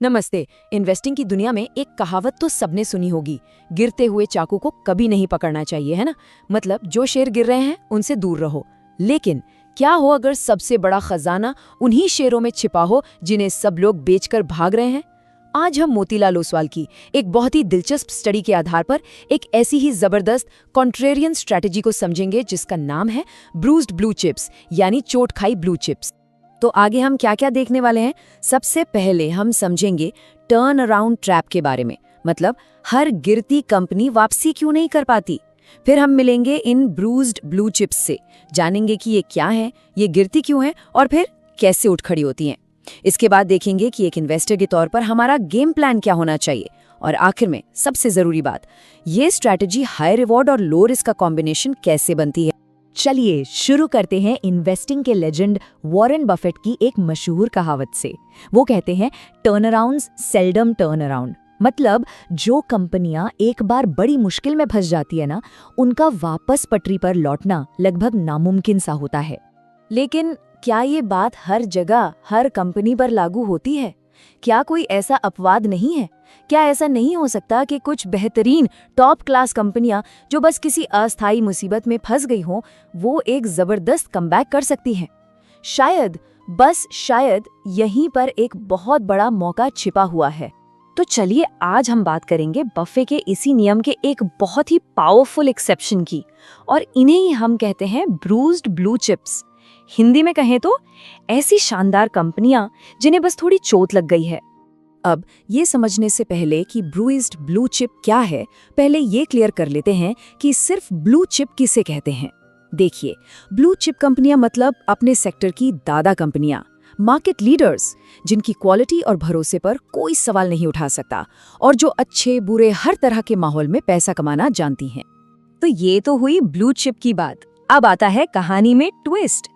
नमस्ते। इन्वेस्टिंग की दुनिया में एक कहावत तो सबने सुनी होगी, गिरते हुए चाकू को कभी नहीं पकड़ना चाहिए, है ना। मतलब जो शेर गिर रहे हैं उनसे दूर रहो। लेकिन क्या हो अगर सबसे बड़ा खजाना उन्हीं शेरों में छिपा हो जिन्हें सब लोग बेचकर भाग रहे हैं। आज हम मोतीलाल ओसवाल की एक बहुत ही दिलचस्प स्टडी के आधार पर एक ऐसी ही जबरदस्त कॉन्ट्रेरियन स्ट्रैटेजी को समझेंगे जिसका नाम है ब्रूज्ड ब्लू चिप्स, यानी चोट खाई ब्लू चिप्स। तो आगे हम क्या क्या देखने वाले हैं। सबसे पहले हम समझेंगे टर्न अराउंड ट्रैप के बारे में, मतलब हर गिरती कंपनी वापसी क्यों नहीं कर पाती। फिर हम मिलेंगे इन ब्रूज्ड ब्लू चिप्स से, जानेंगे कि ये क्या है, ये गिरती क्यों है और फिर कैसे उठ खड़ी होती हैं। इसके बाद देखेंगे कि एक इन्वेस्टर के तौर पर हमारा गेम प्लान क्या होना चाहिए। और आखिर में सबसे जरूरी बात, ये स्ट्रैटेजी हाई रिवॉर्ड और लो रिस्क का कॉम्बिनेशन कैसे बनती है। चलिए शुरू करते हैं इन्वेस्टिंग के लेजेंड वॉरेन बफेट की एक मशहूर कहावत से। वो कहते हैं turn arounds seldom turn around. मतलब जो कंपनियां एक बार बड़ी मुश्किल में फंस जाती है ना, उनका वापस पटरी पर लौटना लगभग नामुमकिन सा होता है। लेकिन क्या ये बात हर जगह हर कंपनी पर लागू होती है? क्या कोई ऐसा अपवाद नहीं है? क्या ऐसा नहीं हो सकता कि कुछ बेहतरीन टॉप क्लास कंपनियां जो बस किसी अस्थायी मुसीबत में फंस गई हों, वो एक जबरदस्त कमबैक कर सकती हैं? शायद, बस शायद यहीं पर एक बहुत बड़ा मौका छिपा हुआ है। तो चलिए आज हम बात करेंगे बफे के इसी नियम के एक बहुत ही पावरफुल एक्सेप्शन की, और इन्हें ही हम कहते हैं ब्रूज्ड ब्लू चिप्स। हिंदी में कहें तो ऐसी शानदार कंपनियां जिन्हें बस थोड़ी चोट लग गई है। अब ये समझने से पहले कि ब्रूइज्ड ब्लू चिप क्या है, पहले ये क्लियर कर लेते हैं कि सिर्फ ब्लू चिप किसे कहते हैं। देखिए, ब्लू चिप कंपनियां मतलब अपने सेक्टर की दादा कंपनियां, मार्केट लीडर्स, जिनकी क्वालिटी और भरोसे पर कोई सवाल नहीं उठा सकता और जो अच्छे बुरे हर तरह के माहौल में पैसा कमाना जानती हैं। तो ये तो हुई ब्लू चिप की बात। अब आता है कहानी में ट्विस्ट।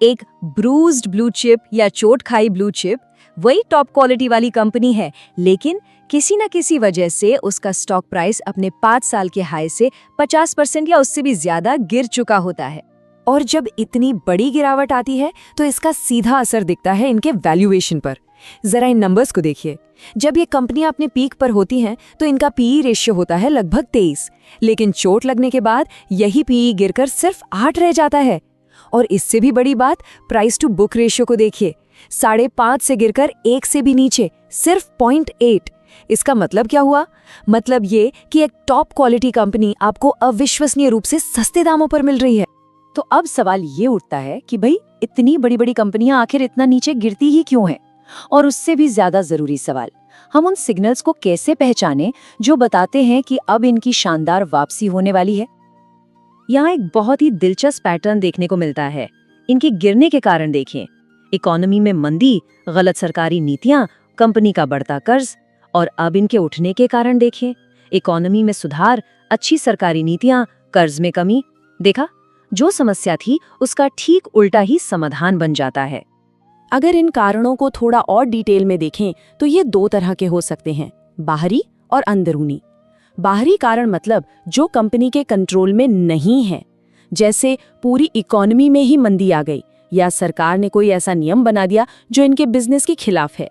एक ब्रूज्ड ब्लू चिप या चोट खाई ब्लू चिप वही टॉप क्वालिटी वाली कंपनी है, लेकिन किसी न किसी वजह से उसका स्टॉक प्राइस अपने 5 साल के हाई से 50% या उससे भी ज्यादा गिर चुका होता है। और जब इतनी बड़ी गिरावट आती है तो इसका सीधा असर दिखता है इनके वैल्यूएशन पर। जरा इन नंबर्स को देखिए। जब ये कंपनियां अपने पीक पर होती हैं तो इनका पीई रेशियो होता है लगभग 23, लेकिन चोट लगने के बाद यही पीई गिरकर सिर्फ 8 रह जाता है। और इससे भी बड़ी बात, प्राइस टू बुक रेशियो को देखिए, 5.5 से गिरकर 1 से भी नीचे, सिर्फ 0.8। इसका मतलब क्या हुआ? मतलब ये कि एक टॉप क्वालिटी कंपनी आपको अविश्वसनीय रूप से सस्ते दामों पर मिल रही है। तो अब सवाल ये उठता है कि भाई इतनी बड़ी बड़ी कंपनियां आखिर इतना नीचे गिरती ही क्यों हैं? और उससे भी ज्यादा जरूरी सवाल, हम उन सिग्नल्स को कैसे पहचानें जो बताते हैं कि अब इनकी शानदार वापसी होने वाली है। यहाँ एक बहुत ही दिलचस्प पैटर्न देखने को मिलता है। इनके गिरने के कारण देखें, इकोनॉमी में मंदी, गलत सरकारी नीतियां, कंपनी का बढ़ता कर्ज। और अब इनके उठने के कारण देखें, इकोनॉमी में सुधार, अच्छी सरकारी नीतियां, कर्ज में कमी। देखा, जो समस्या थी उसका ठीक उल्टा ही समाधान बन जाता है। अगर इन कारणों को थोड़ा और डिटेल में देखें तो ये 2 तरह के हो सकते हैं, बाहरी और अंदरूनी। बाहरी कारण मतलब जो कंपनी के कंट्रोल में नहीं है, जैसे पूरी इकोनॉमी में ही मंदी आ गई या सरकार ने कोई ऐसा नियम बना दिया जो इनके बिजनेस के खिलाफ है।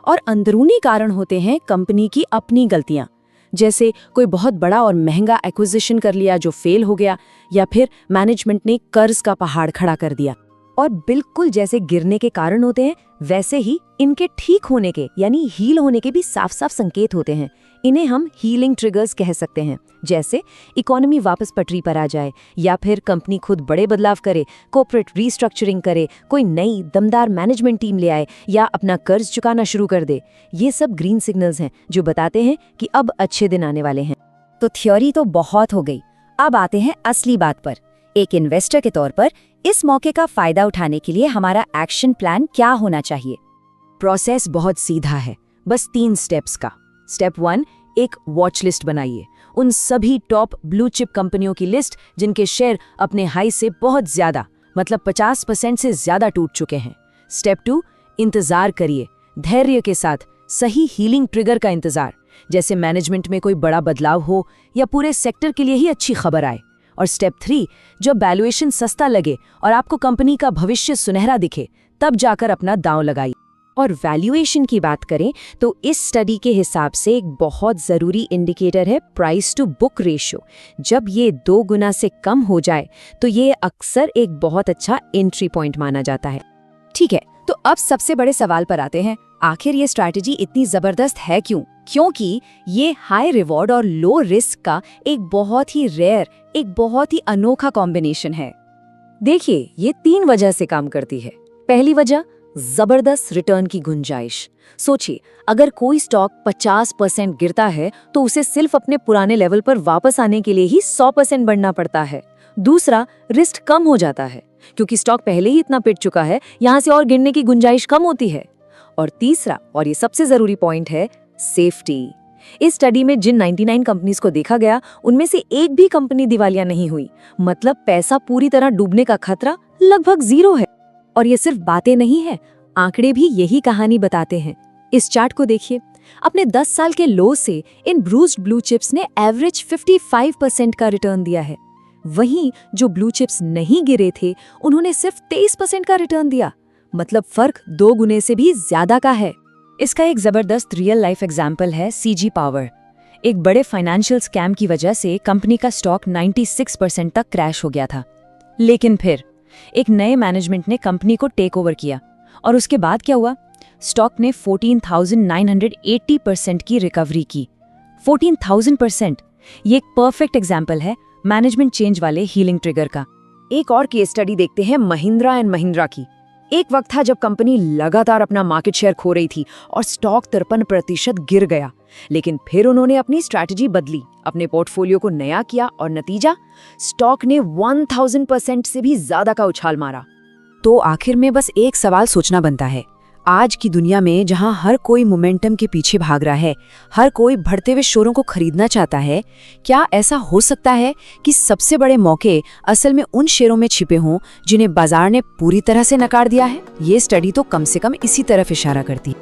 और अंदरूनी कारण होते हैं कंपनी की अपनी गलतियां, जैसे कोई बहुत बड़ा और महंगा एक्विजिशन कर लिया जो फेल हो गया, या फिर मैनेजमेंट ने कर्ज का पहाड़ खड़ा कर दिया। और बिल्कुल जैसे गिरने के कारण होते हैं, वैसे ही इनके ठीक होने के यानी हील होने के भी साफ साफ संकेत होते हैं। इन्हें हम हीलिंग ट्रिगर्स कह सकते हैं। जैसे इकोनॉमी वापस पटरी पर आ जाए, या फिर कंपनी खुद बड़े बदलाव करे, कॉर्पोरेट रीस्ट्रक्चरिंग करे, कोई नई दमदार मैनेजमेंट टीम ले आए, या अपना कर्ज चुकाना शुरू कर दे। ये सब ग्रीन सिग्नल्स हैं जो बताते हैं कि अब अच्छे दिन आने वाले हैं। तो थ्योरी तो बहुत हो गई, अब आते हैं असली बात पर। एक इन्वेस्टर के तौर पर इस मौके का फायदा उठाने के लिए हमारा एक्शन प्लान क्या होना चाहिए? प्रोसेस बहुत सीधा है, बस 3 स्टेप्स का। स्टेप 1, एक वॉच लिस्ट बनाइए। उन सभी टॉप ब्लू चिप कंपनियों की लिस्ट जिनके शेयर अपने हाई से बहुत ज्यादा, मतलब 50% से ज्यादा टूट चुके हैं। स्टेप 2, इंतजार करिए, धैर्य के साथ सही हीलिंग ट्रिगर का इंतजार, जैसे मैनेजमेंट में कोई बड़ा बदलाव हो या पूरे सेक्टर के लिए ही अच्छी खबर आए। और स्टेप 3, जब वैल्यूएशन सस्ता लगे और आपको कंपनी का भविष्य सुनहरा दिखे, तब जाकर अपना दांव लगाइए। और वैल्यूएशन की बात करें तो इस स्टडी के हिसाब से एक बहुत ज़रूरी इंडिकेटर है प्राइस टू बुक रेशियो। जब ये 2 गुना से कम हो जाए तो ये अक्सर एक बहुत अच्छा एंट्री पॉइंट माना जाता है। ठीक है, तो अब सबसे बड़े सवाल पर आते हैं, आखिर ये स्ट्रैटेजी इतनी जबरदस्त है क्यों? क्योंकि ये हाई रिवॉर्ड और लो रिस्क का एक बहुत ही रेयर, एक बहुत ही अनोखा कॉम्बिनेशन है। देखिए, ये 3 वजह से काम करती है। पहली वजह, जबरदस्त रिटर्न की गुंजाइश। सोचिए, अगर कोई स्टॉक 50% गिरता है तो उसे सिर्फ अपने पुराने लेवल पर वापस आने के लिए ही 100% बढ़ना पड़ता है। दूसरा, रिस्क कम हो जाता है क्योंकि स्टॉक पहले ही इतना पिट चुका है, यहाँ से और गिरने की गुंजाइश कम होती है। और तीसरा, और ये सबसे जरूरी पॉइंट है, सेफ्टी। इस स्टडी में जिन 99 कंपनीज को देखा गया, उनमें से एक भी कंपनी दिवालिया नहीं हुई। मतलब पैसा पूरी तरह डूबने का खतरा लगभग 0 है। और ये सिर्फ बातें नहीं है, आंकड़े भी यही कहानी बताते हैं। इस चार्ट को देखिए, अपने 10 साल के लो से इन ब्रूज्ड ब्लू चिप्स ने एवरेज 55% का रिटर्न दिया है। वहीं जो ब्लू चिप्स नहीं गिरे थे, उन्होंने सिर्फ 23% का रिटर्न दिया। मतलब फर्क 2 गुने से भी ज्यादा का है। इसका एक जबरदस्त रियल लाइफ एग्जाम्पल है सीजी पावर। एक बड़े फाइनेंशियल स्कैम की वजह से कंपनी का स्टॉक 96% तक क्रैश हो गया था। लेकिन फिर एक नए मैनेजमेंट ने कंपनी को टेक ओवर किया और उसके बाद क्या हुआ? स्टॉक ने 14,980% की रिकवरी की। 14,000%। ये एक परफेक्ट एग्जाम्पल है मैनेजमेंट चेंज वाले हीलिंग ट्रिगर का। एक और केस स्टडी देखते हैं महिंद्रा एंड महिंद्रा की। एक वक्त था जब कंपनी लगातार अपना मार्केट शेयर खो रही थी और स्टॉक 53% गिर गया। लेकिन फिर उन्होंने अपनी स्ट्रैटेजी बदली, अपने पोर्टफोलियो को नया किया और नतीजा, स्टॉक ने 1000% से भी ज्यादा का उछाल मारा। तो आखिर में बस एक सवाल सोचना बनता है, आज की दुनिया में जहां हर कोई मोमेंटम के पीछे भाग रहा है, हर कोई बढ़ते हुए शेयरों को खरीदना चाहता है, क्या ऐसा हो सकता है कि सबसे बड़े मौके असल में उन शेयरों में छिपे हों जिन्हें बाजार ने पूरी तरह से नकार दिया है? ये स्टडी तो कम से कम इसी तरफ इशारा करती है।